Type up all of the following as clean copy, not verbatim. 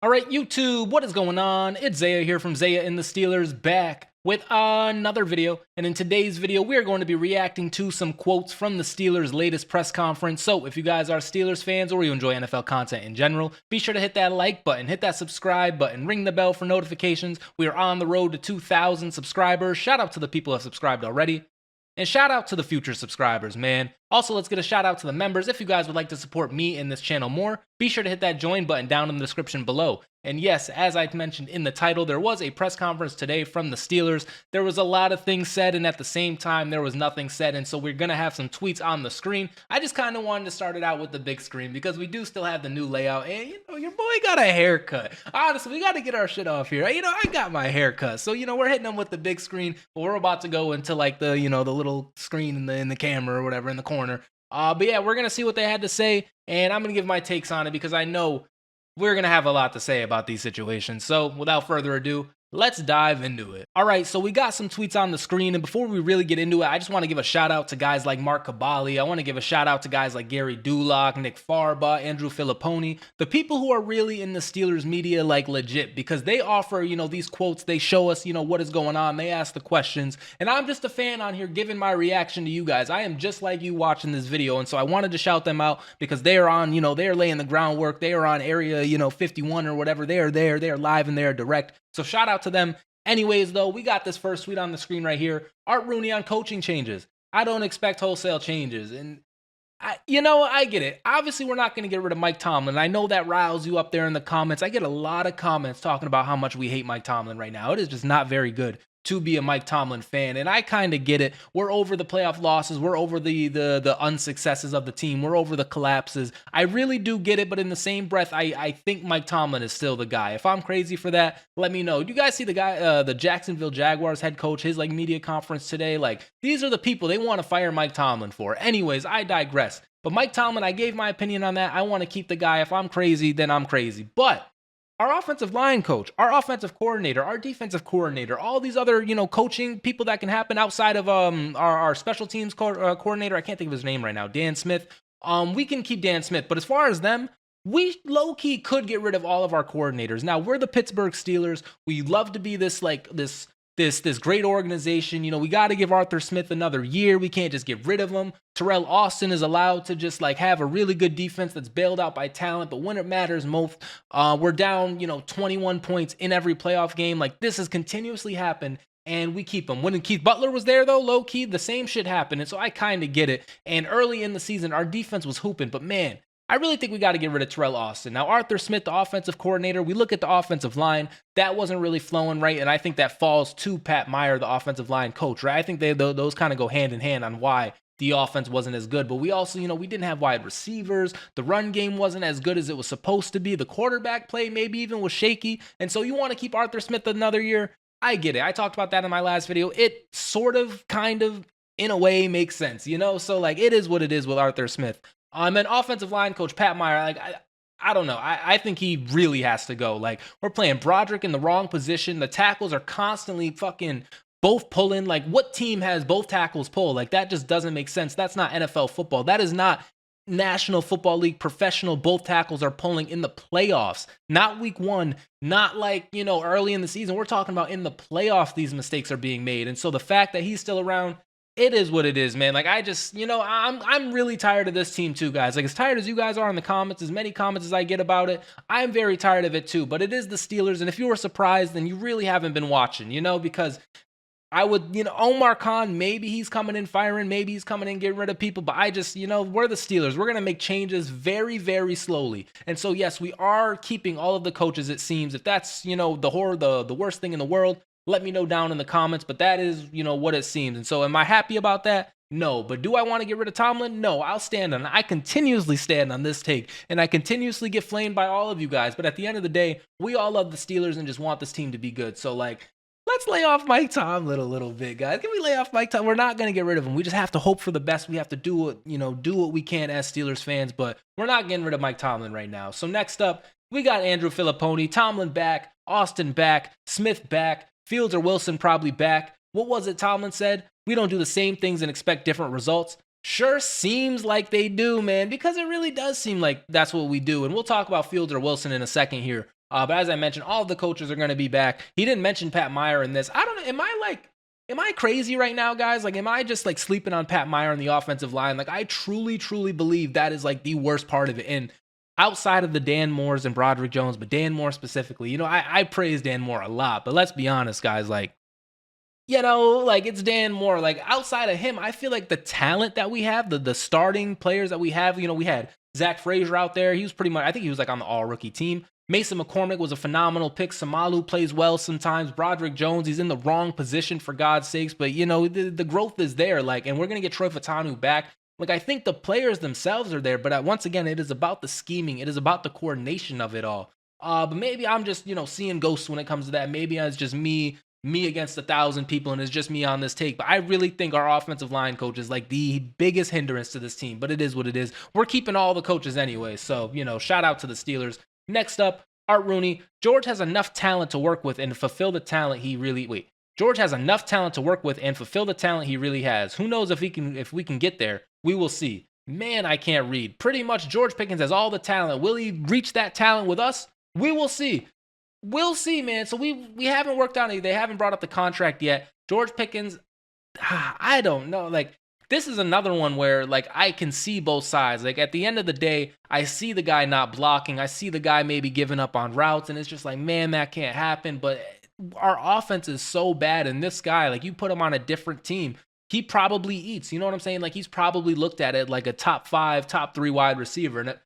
All right, YouTube, what is going on? It's Zaya here from Zaya&TheSteelers back with another video. And in today's video, we are going to be reacting to some quotes from the Steelers' latest press conference. So if you guys are Steelers fans or you enjoy NFL content in general, be sure to hit that like button, hit that subscribe button, ring the bell for notifications. We are on the road to 2,000 subscribers. Shout out to the people who have subscribed already. And shout out to the future subscribers, man. Also, let's get a shout out to the members. If you guys would like to support me and this channel more, be sure to hit that join button down in the description below. And yes, as I mentioned in the title, there was a press conference today from the Steelers. There was a lot of things said, and at the same time, there was nothing said. And so we're going to have some tweets on the screen. I just kind of wanted to start it out with the big screen because we do still have the new layout. And, you know, your boy got a haircut. Honestly, we got to get our shit off here. You know, I got my haircut. So, you know, we're hitting them with the big screen, but we're about to go into like the, you know, the little screen in the camera or whatever in the corner. But yeah, we're going to see what they had to say, and I'm going to give my takes on it because I know we're going to have a lot to say about these situations. So without further ado, let's dive into it. All right, so we got some tweets on the screen, and before we really get into it, I just want to give a shout out to guys like Mark Cabali. I want to give a shout out to guys like Gary Dulock, Nick Farba, Andrew Filipponi, the people who are really in the Steelers media like legit, because they offer, you know, these quotes, they show us, you know, what is going on, they ask the questions, and I'm just a fan on here giving my reaction to you guys. I am just like you watching this video, and so I wanted to shout them out because they are on, you know, they are laying the groundwork, they are on area, you know, 51 or whatever, they are there, they are live and they are direct. So shout out to them. Anyways, though, we got this first tweet on the screen right here. Art Rooney on coaching changes. I don't expect wholesale changes. And, I get it. Obviously, we're not going to get rid of Mike Tomlin. I know that riles you up there in the comments. I get a lot of comments talking about how much we hate Mike Tomlin right now. It is just not very good to be a Mike Tomlin fan, and I kind of get it. We're over the playoff losses. We're over the unsuccesses of the team. We're over the collapses. I really do get it, but in the same breath, I think Mike Tomlin is still the guy. If I'm crazy for that, let me know. You guys see the guy, the Jacksonville Jaguars head coach, his like media conference today? Like, these are the people they want to fire Mike Tomlin for. Anyways, I digress. But Mike Tomlin, I gave my opinion on that. I want to keep the guy. If I'm crazy, then I'm crazy. But our offensive line coach, our offensive coordinator, our defensive coordinator, all these other, you know, coaching people that can happen outside of our special teams coordinator. I can't think of his name right now. Dan Smith. We can keep Dan Smith, but as far as them, we low-key could get rid of all of our coordinators. Now, we're the Pittsburgh Steelers. We love to be this great organization. You know, we got to give Arthur Smith another year. We can't just get rid of him. Terrell Austin is allowed to just like have a really good defense that's bailed out by talent, but when it matters most, we're down, you know, 21 points in every playoff game. Like, this has continuously happened, and we keep him. When Keith Butler was there, though, low-key, the same shit happened, and so I kind of get it. And early in the season, our defense was hooping, but man, I really think we got to get rid of Terrell Austin. Now, Arthur Smith, the offensive coordinator, we look at the offensive line. That wasn't really flowing right, and I think that falls to Pat Meyer, the offensive line coach, right? I think those kind of go hand in hand on why the offense wasn't as good. But we also, you know, we didn't have wide receivers. The run game wasn't as good as it was supposed to be. The quarterback play maybe even was shaky. And so you want to keep Arthur Smith another year? I get it. I talked about that in my last video. It sort of, kind of, in a way makes sense, you know? So, like, it is what it is with Arthur Smith. And offensive line coach Pat Meyer, like, I don't know. I think he really has to go. Like, we're playing Broderick in the wrong position. The tackles are constantly fucking both pulling. Like, what team has both tackles pull? Like, that just doesn't make sense. That's not NFL football. That is not National Football League professional. Both tackles are pulling in the playoffs, not week one, not like, you know, early in the season. We're talking about in the playoffs these mistakes are being made. And so the fact that he's still around, it is what it is, man. Like, I just, you know, I'm really tired of this team too, guys. Like, as tired as you guys are in the comments, as many comments as I get about it, I'm very tired of it too. But it is the Steelers, and if you were surprised, then you really haven't been watching, you know, because I would, you know, Omar Khan, maybe he's coming in firing, maybe he's coming in getting rid of people, but I just, you know, we're the Steelers. We're going to make changes very, very slowly. And so, yes, we are keeping all of the coaches, it seems. If that's, you know, the worst thing in the world, let me know down in the comments, but that is, you know, what it seems. And so am I happy about that? No. But do I want to get rid of Tomlin? No. I'll stand on it. I continuously stand on this take, and I continuously get flamed by all of you guys. But at the end of the day, we all love the Steelers and just want this team to be good. So, like, let's lay off Mike Tomlin a little bit, guys. Can we lay off Mike Tomlin? We're not going to get rid of him. We just have to hope for the best. We have to do what we can as Steelers fans, but we're not getting rid of Mike Tomlin right now. So next up, we got Andrew Filipponi, Tomlin back, Austin back, Smith back, Fields or Wilson probably back. What was it Tomlin said? We don't do the same things and expect different results. Sure seems like they do, man, because it really does seem like that's what we do. And we'll talk about Fields or Wilson in a second here. But as I mentioned, all of the coaches are going to be back. He didn't mention Pat Meyer in this. I don't know. Am I crazy right now, guys? Like, am I just like sleeping on Pat Meyer on the offensive line? Like, I truly believe that is like the worst part of it. And outside of the Dan Moores and Broderick Jones, but Dan Moore specifically, I praise Dan Moore a lot. But let's be honest, guys, like, like it's Dan Moore. Like outside of him, I feel like the talent that we have, the starting players that we have, we had Zach Frazier out there. He was pretty much, I think he was like on the all rookie team. Mason McCormick was a phenomenal pick. Samalu plays well sometimes. Broderick Jones, he's in the wrong position for God's sakes, but the growth is there. Like, and we're gonna get Troy Fautanu back. Like, I think the players themselves are there, but once again, it is about the scheming. It is about the coordination of it all. But maybe I'm just seeing ghosts when it comes to that. Maybe it's just me against 1,000 people, and it's just me on this take. But I really think our offensive line coach is like the biggest hindrance to this team. But it is what it is. We're keeping all the coaches anyway. So, shout out to the Steelers. Next up, Art Rooney. George has enough talent to work with and fulfill the talent he really George has enough talent to work with and fulfill the talent he really has. Who knows if we can get there? We will see. Man, I can't read. Pretty much George Pickens has all the talent. Will he reach that talent with us? We will see. We'll see, man. So we haven't worked out any. They haven't brought up the contract yet. George Pickens, I don't know. Like, this is another one where, like, I can see both sides. Like, at the end of the day, I see the guy not blocking. I see the guy maybe giving up on routes, and it's just like, man, that can't happen. But our offense is so bad, and this guy, like, you put him on a different team, he probably eats. You know what I'm saying? Like, he's probably looked at it like a top 5, top 3 wide receiver. And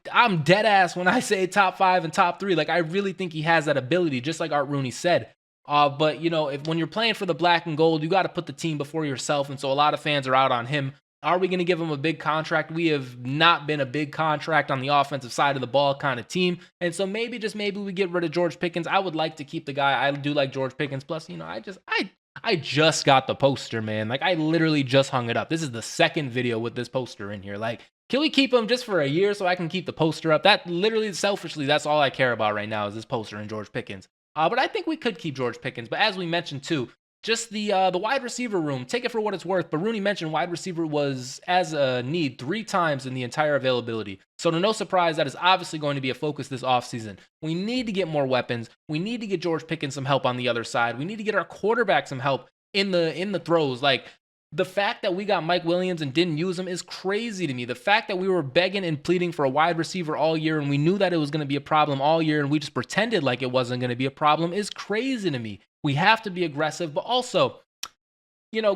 I'm dead ass when I say top 5 and top 3. Like, I really think he has that ability, just like Art Rooney said. But when you're playing for the black and gold, you got to put the team before yourself. And so a lot of fans are out on him. Are we going to give him a big contract? We have not been a big contract on the offensive side of the ball kind of team. And so maybe we get rid of George Pickens. I would like to keep the guy. I do like George Pickens. Plus, I just got the poster, man. Like, I literally just hung it up. This is the second video with this poster in here. Like, can we keep him just for a year so I can keep the poster up? That literally, selfishly, that's all I care about right now is this poster and George Pickens. But I think we could keep George Pickens. But as we mentioned too, just the wide receiver room, take it for what it's worth. But Rooney mentioned wide receiver was as a need 3 times in the entire availability. So to no surprise, that is obviously going to be a focus this offseason. We need to get more weapons. We need to get George Pickens some help on the other side. We need to get our quarterback some help in the throws. Like, the fact that we got Mike Williams and didn't use him is crazy to me. The fact that we were begging and pleading for a wide receiver all year and we knew that it was going to be a problem all year and we just pretended like it wasn't going to be a problem is crazy to me. We have to be aggressive, but also,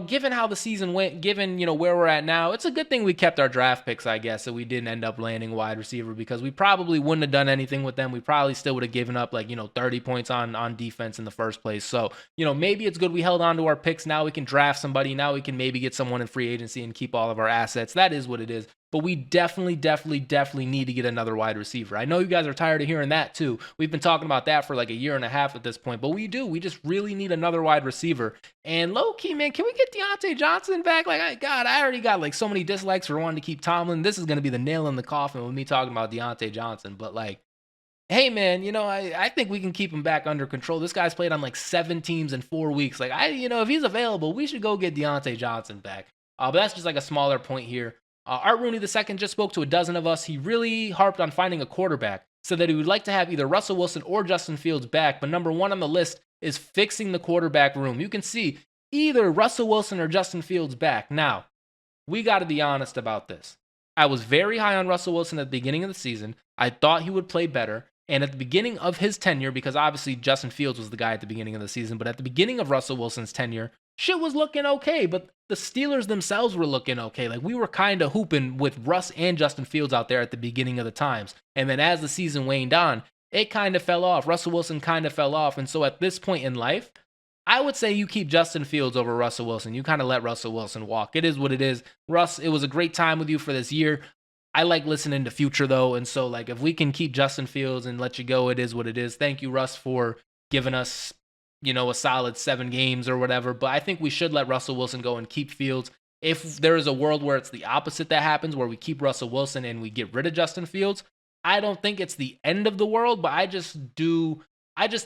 given how the season went, given, where we're at now, it's a good thing we kept our draft picks, I guess, so we didn't end up landing wide receiver because we probably wouldn't have done anything with them. We probably still would have given up 30 points on defense in the first place. So, maybe it's good we held on to our picks. Now we can draft somebody. Now we can maybe get someone in free agency and keep all of our assets. That is what it is. But we definitely need to get another wide receiver. I know you guys are tired of hearing that too. We've been talking about that for like a year and a half at this point, but we do. We just really need another wide receiver. And low key, man, can we get Deontay Johnson back? Like, I already got like so many dislikes for wanting to keep Tomlin. This is going to be the nail in the coffin with me talking about Deontay Johnson. But like, hey man, I think we can keep him back under control. This guy's played on like 7 teams in 4 weeks. Like, if he's available, we should go get Deontay Johnson back. But that's just like a smaller point here. Art Rooney II just spoke to a dozen of us. He really harped on finding a quarterback, said that he would like to have either Russell Wilson or Justin Fields back, but number 1 on the list is fixing the quarterback room. You can see either Russell Wilson or Justin Fields back. Now, we got to be honest about this. I was very high on Russell Wilson at the beginning of the season. I thought he would play better. And at the beginning of his tenure, because obviously Justin Fields was the guy at the beginning of the season, but at the beginning of Russell Wilson's tenure, shit was looking okay, but the Steelers themselves were looking okay. Like, we were kind of hooping with Russ and Justin Fields out there at the beginning of the times. And then as the season waned on, it kind of fell off. Russell Wilson kind of fell off. And so at this point in life, I would say you keep Justin Fields over Russell Wilson. You kind of let Russell Wilson walk. It is what it is. Russ, it was a great time with you for this year. I like listening to Future, though. And so, like, if we can keep Justin Fields and let you go, it is what it is. Thank you, Russ, for giving us, a solid 7 games or whatever. But I think we should let Russell Wilson go and keep Fields. If there is a world where it's the opposite that happens, where we keep Russell Wilson and we get rid of Justin Fields, I don't think it's the end of the world, but I just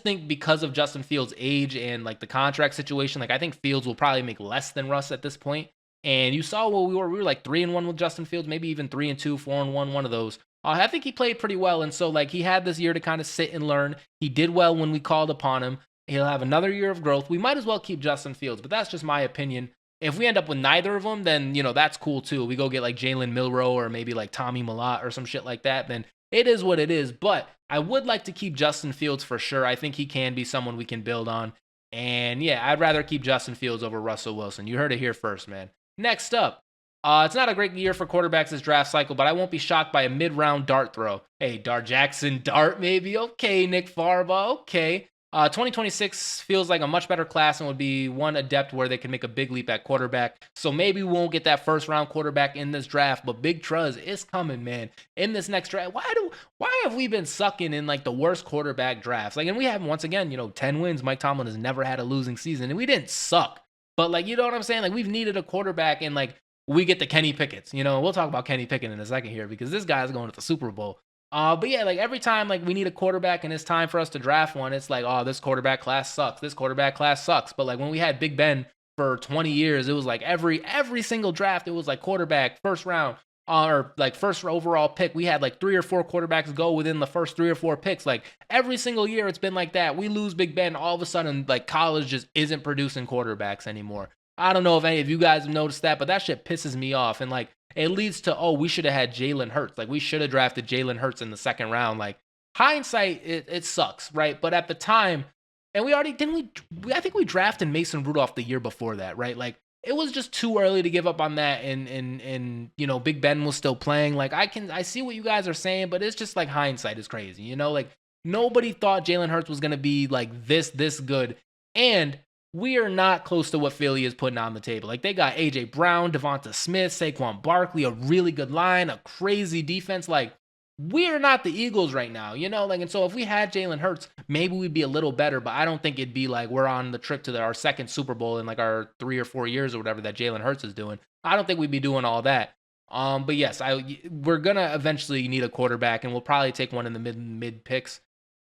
think because of Justin Fields' age and like the contract situation, like I think Fields will probably make less than Russ at this point. And you saw what we were like 3-1 with Justin Fields, maybe even 3-2, 4-1, one of those. I think he played pretty well. And so, like, he had this year to kind of sit and learn. He did well when we called upon him. He'll have another year of growth. We might as well keep Justin Fields, but that's just my opinion. If we end up with neither of them, then, that's cool too. We go get like Jalen Milroe or maybe like Tommy Millott or some shit like that, then it is what it is. But I would like to keep Justin Fields for sure. I think he can be someone we can build on. And yeah, I'd rather keep Justin Fields over Russell Wilson. You heard it here first, man. Next up, it's not a great year for quarterbacks this draft cycle, but I won't be shocked by a mid-round dart throw. Hey, Dart Jackson, dart maybe? Okay, Nick Farba, okay. 2026 feels like a much better class and would be one adept where they can make a big leap at quarterback. So maybe we won't get that first-round quarterback in this draft, but Big Truz is coming, man. In this next draft, why have we been sucking in like the worst quarterback drafts? Like, and we have once again, 10 wins. Mike Tomlin has never had a losing season, and we didn't suck. But like, you know what I'm saying? Like, we've needed a quarterback, and like, we get the Kenny Pickett's. We'll talk about Kenny Pickett in a second here because this guy's going to the Super Bowl. But yeah, like every time like we need a quarterback and it's time for us to draft one, it's like, oh, this quarterback class sucks. This quarterback class sucks. But like when we had Big Ben for 20 years, it was like every single draft, it was like quarterback, first round, or like first overall pick. We had like 3 or 4 quarterbacks go within the first 3 or 4 picks. Like every single year it's been like that. We lose Big Ben, all of a sudden like college just isn't producing quarterbacks anymore. I don't know if any of you guys have noticed that, but that shit pisses me off. And like, it leads to, oh, we should have had Jalen Hurts. Like, we should have drafted Jalen Hurts in the second round. Like, hindsight, it sucks, right? But at the time, and we already, I think we drafted Mason Rudolph the year before that, right? Like, it was just too early to give up on that. And Big Ben was still playing. Like, I see what you guys are saying, but it's just like hindsight is crazy, Like, nobody thought Jalen Hurts was going to be like this good. And we are not close to what Philly is putting on the table. Like, they got A.J. Brown, Devonta Smith, Saquon Barkley, a really good line, a crazy defense. Like, we're not the Eagles right now, Like, and so if we had Jalen Hurts, maybe we'd be a little better, but I don't think it'd be like we're on the trip to our second Super Bowl in like our 3 or 4 years or whatever that Jalen Hurts is doing. I don't think we'd be doing all that. But yes, we're going to eventually need a quarterback, and we'll probably take one in the mid picks.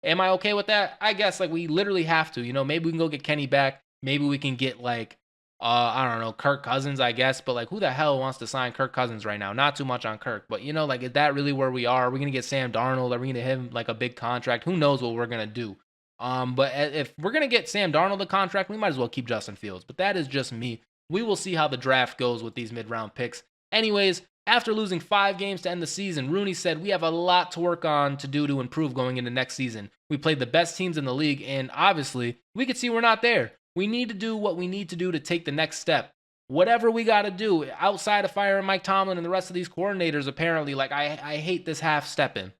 Am I okay with that? I guess, like, we literally have to, maybe we can go get Kenny back. Maybe we can get like, I don't know, Kirk Cousins, I guess. But like, who the hell wants to sign Kirk Cousins right now? Not too much on Kirk. But, like, is that really where we are? Are we going to get Sam Darnold? Are we going to give him like a big contract? Who knows what we're going to do? But if we're going to get Sam Darnold a contract, we might as well keep Justin Fields. But that is just me. We will see how the draft goes with these mid-round picks. Anyways, after losing 5 games to end the season, Rooney said, we have a lot to work on to do to improve going into next season. We played the best teams in the league, and obviously, we could see we're not there. We need to do what we need to do to take the next step. Whatever we got to do outside of firing Mike Tomlin and the rest of these coordinators, apparently, like, I hate this half-stepping.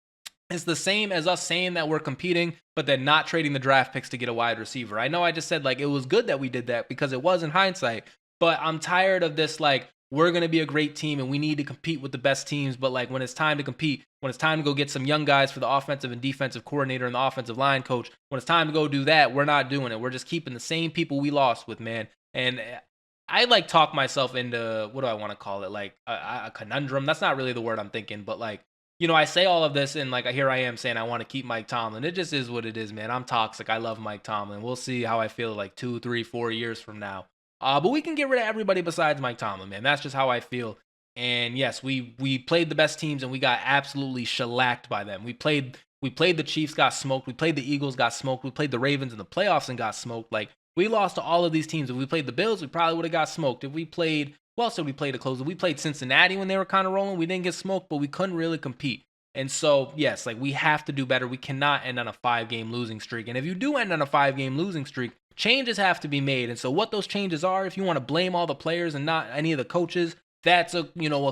It's the same as us saying that we're competing, but then not trading the draft picks to get a wide receiver. I know I just said, like, it was good that we did that because it was in hindsight, but I'm tired of this, like, we're going to be a great team and we need to compete with the best teams. But like, when it's time to compete, when it's time to go get some young guys for the offensive and defensive coordinator and the offensive line coach, when it's time to go do that, we're not doing it. We're just keeping the same people we lost with, man. And I like talk myself into, what do I want to call it? Like a conundrum. That's not really the word I'm thinking, but like, I say all of this and like, here I am saying I want to keep Mike Tomlin. It just is what it is, man. I'm toxic. I love Mike Tomlin. We'll see how I feel like 2, 3, 4 years from now. But we can get rid of everybody besides Mike Tomlin, man. That's just how I feel. And yes, we played the best teams and we got absolutely shellacked by them. We played the Chiefs, got smoked. We played the Eagles, got smoked. We played the Ravens in the playoffs and got smoked. Like, we lost to all of these teams. If we played the Bills, we probably would have got smoked. If we played, who else did we play to close? If we played Cincinnati when they were kind of rolling, we didn't get smoked, but we couldn't really compete. And so, yes, like, we have to do better. We cannot end on a 5-game losing streak. And if you do end on a 5-game losing streak, changes have to be made. And so what those changes are, if you want to blame all the players and not any of the coaches, that's a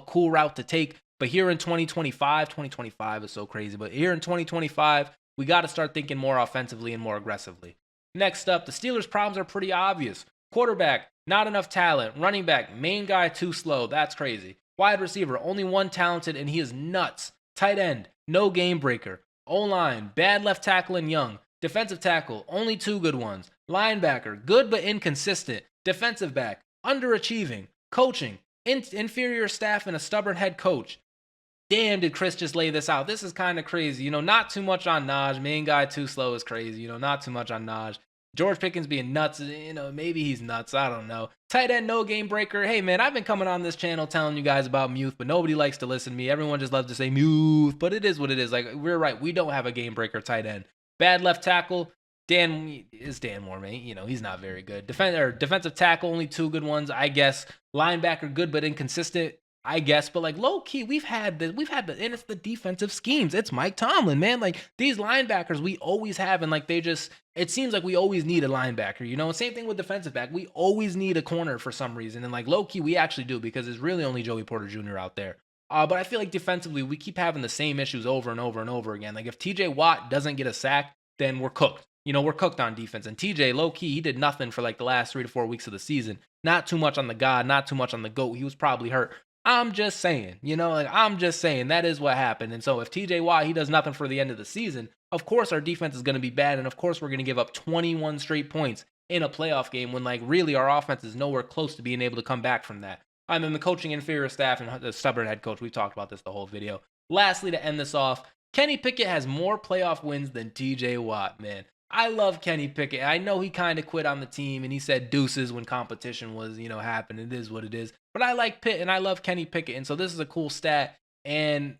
cool route to take. But here in 2025 is so crazy. But here in 2025, we got to start thinking more offensively and more aggressively. Next up, the Steelers' problems are pretty obvious. Quarterback, not enough talent. Running back, main guy too slow. That's crazy. Wide receiver, only one talented, and he is nuts. Tight end, no game breaker. O-line, bad left tackle and young. Defensive tackle, only 2 good ones. Linebacker, good but inconsistent. Defensive back, underachieving. Coaching, inferior staff and a stubborn head coach. Damn, did Chris just lay this out? This is kind of crazy. Not too much on Naj. Main guy too slow is crazy. Not too much on Naj. George Pickens being nuts, maybe he's nuts. I don't know. Tight end, no game breaker. Hey, man, I've been coming on this channel telling you guys about Muth, but nobody likes to listen to me. Everyone just loves to say Muth, but it is what it is. Like, we're right. We don't have a game breaker tight end. Bad left tackle. Dan Moore, man. He's not very good. Defensive tackle, only 2 good ones, I guess. Linebacker, good but inconsistent, I guess. But like low key, and it's the defensive schemes. It's Mike Tomlin, man. Like these linebackers, we always have, and like it seems like we always need a linebacker. Same thing with defensive back. We always need a corner for some reason, and like low key, we actually do because it's really only Joey Porter Jr. out there. But I feel like defensively, we keep having the same issues over and over and over again. Like if TJ Watt doesn't get a sack, then we're cooked. We're cooked on defense. And TJ, low-key, he did nothing for like the last 3 to 4 weeks of the season. Not too much on the God, not too much on the GOAT. He was probably hurt. I'm just saying, I'm just saying that is what happened. And so if TJ Watt, he does nothing for the end of the season, of course our defense is going to be bad. And of course we're going to give up 21 straight points in a playoff game when like really our offense is nowhere close to being able to come back from that. I'm in the coaching inferior staff and the stubborn head coach. We've talked about this the whole video. Lastly, to end this off, Kenny Pickett has more playoff wins than TJ Watt, man. I love Kenny Pickett. I know he kind of quit on the team and he said deuces when competition was, happening. It is what it is. But I like Pitt and I love Kenny Pickett. And so this is a cool stat. And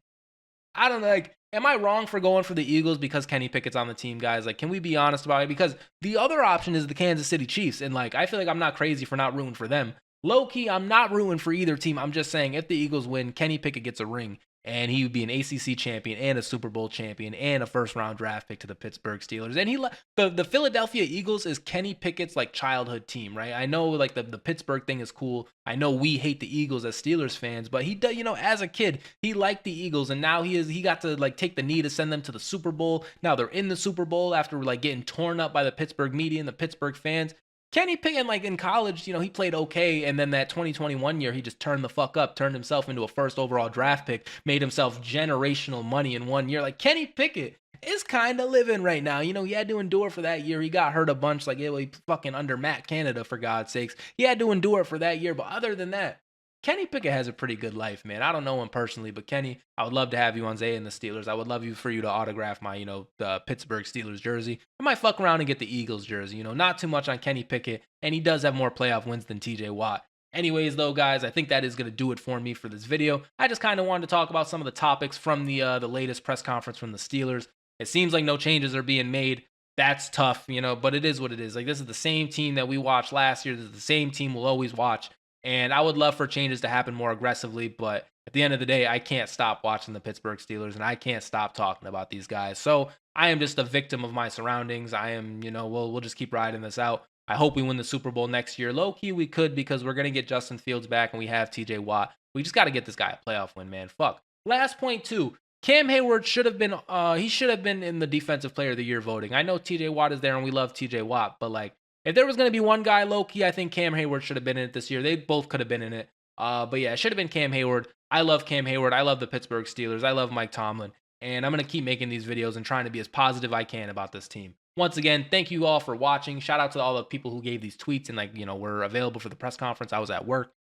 I don't know, like, am I wrong for going for the Eagles because Kenny Pickett's on the team, guys? Like, can we be honest about it? Because the other option is the Kansas City Chiefs. And like, I feel like I'm not crazy for not rooting for them. Low key, I'm not rooting for either team. I'm just saying if the Eagles win, Kenny Pickett gets a ring. And he would be an ACC champion and a Super Bowl champion and a first-round draft pick to the Pittsburgh Steelers. And the Philadelphia Eagles is Kenny Pickett's like childhood team, right? I know like the Pittsburgh thing is cool. I know we hate the Eagles as Steelers fans, but he does, as a kid, he liked the Eagles, and now he got to like take the knee to send them to the Super Bowl. Now they're in the Super Bowl after like getting torn up by the Pittsburgh media and the Pittsburgh fans. Kenny Pickett, like in college, he played okay, and then that 2021 year, he just turned the fuck up, turned himself into a first overall draft pick, made himself generational money in 1 year. Like Kenny Pickett is kind of living right now. He had to endure for that year. He got hurt a bunch, like he fucking under Matt Canada, for God's sakes. He had to endure for that year, but other than that, Kenny Pickett has a pretty good life, man. I don't know him personally, but Kenny, I would love to have you on Zaya and the Steelers. I would love for you to autograph my, the Pittsburgh Steelers jersey. I might fuck around and get the Eagles jersey. Not too much on Kenny Pickett, and he does have more playoff wins than TJ Watt. Anyways, though, guys, I think that is going to do it for me for this video. I just kind of wanted to talk about some of the topics from the latest press conference from the Steelers. It seems like no changes are being made. That's tough, but it is what it is. Like, this is the same team that we watched last year. This is the same team we'll always watch. And I would love for changes to happen more aggressively, but at the end of the day, I can't stop watching the Pittsburgh Steelers, and I can't stop talking about these guys. So I am just a victim of my surroundings. I am, we'll just keep riding this out. I hope we win the Super Bowl next year. Low-key, we could, because we're going to get Justin Fields back, and we have TJ Watt. We just got to get this guy a playoff win, man. Fuck. Last point, too. Cam Hayward should have been in the Defensive Player of the Year voting. I know TJ Watt is there, and we love TJ Watt, but like, if there was going to be one guy low-key, I think Cam Hayward should have been in it this year. They both could have been in it. But yeah, it should have been Cam Hayward. I love Cam Hayward. I love the Pittsburgh Steelers. I love Mike Tomlin. And I'm going to keep making these videos and trying to be as positive I can about this team. Once again, thank you all for watching. Shout out to all the people who gave these tweets and were available for the press conference. I was at work.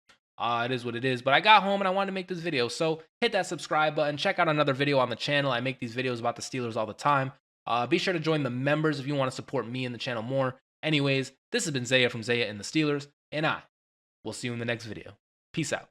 It is what it is. But I got home and I wanted to make this video. So hit that subscribe button. Check out another video on the channel. I make these videos about the Steelers all the time. Be sure to join the members if you want to support me and the channel more. Anyways, this has been Zaya from Zaya and the Steelers, and I will see you in the next video. Peace out.